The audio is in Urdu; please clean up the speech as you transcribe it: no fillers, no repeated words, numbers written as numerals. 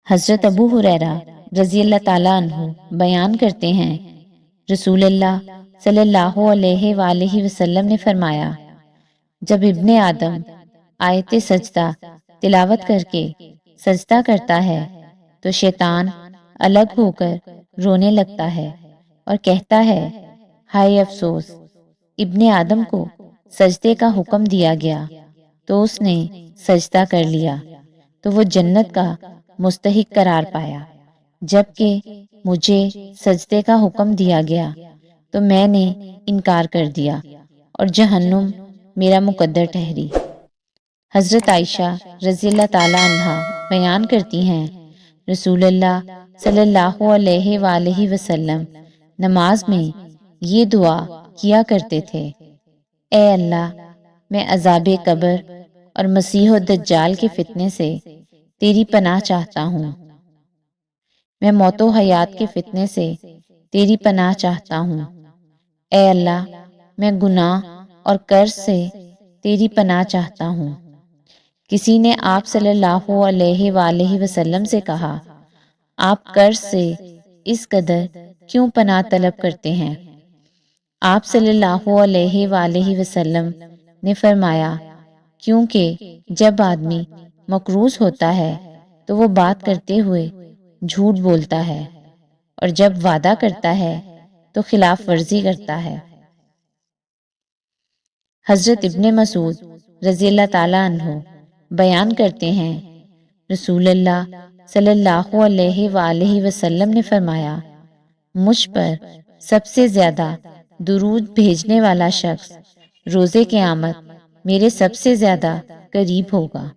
حضرت ابو ہریرہ رضی اللہ تعالیٰ عنہ بیان کرتے ہیں، رسول اللہ صلی اللہ علیہ وآلہ وسلم نے فرمایا، جب ابن آدم آیت سجدہ تلاوت کر کے سجدہ کرتا ہے تو شیطان الگ ہو کر رونے لگتا ہے اور کہتا ہے، ہائے افسوس، ابن آدم کو سجدے کا حکم دیا گیا تو اس نے سجدہ کر لیا تو وہ جنت کا مستحق قرار پایا، جبکہ مجھے سجدے کا حکم دیا گیا تو میں نے انکار کر دیا اور جہنم میرا مقدر ٹھہری۔ حضرت عائشہ رضی اللہ تعالیٰ عنہا بیان کرتی ہیں، رسول اللہ صلی اللہ علیہ وآلہ وسلم نماز میں یہ دعا کیا کرتے تھے، اے اللہ، میں عذاب قبر اور مسیح الدجال کے فتنے سے تیری پناہ چاہتا ہوں، میں موت و حیات کے فتنے سے تیری پناہ چاہتا ہوں، اے اللہ، میں گناہ اور قرض سے تیری پناہ چاہتا ہوں۔ کسی نے آپ صلی اللہ علیہ وآلہ وسلم سے کہا، آپ قرض سے اس قدر کیوں پناہ طلب کرتے ہیں؟ آپ صلی اللہ علیہ وآلہ وسلم نے فرمایا، کیونکہ جب آدمی مقروض ہوتا ہے تو وہ بات کرتے ہوئے جھوٹ بولتا ہے، اور جب وعدہ کرتا ہے تو خلاف ورزی کرتا ہے۔ حضرت ابن مسعود رضی اللہ تعالیٰ عنہ بیان کرتے ہیں، رسول اللہ صلی اللہ علیہ وآلہ وسلم نے فرمایا، مجھ پر سب سے زیادہ درود بھیجنے والا شخص روز قیامت میرے سب سے زیادہ قریب ہوگا۔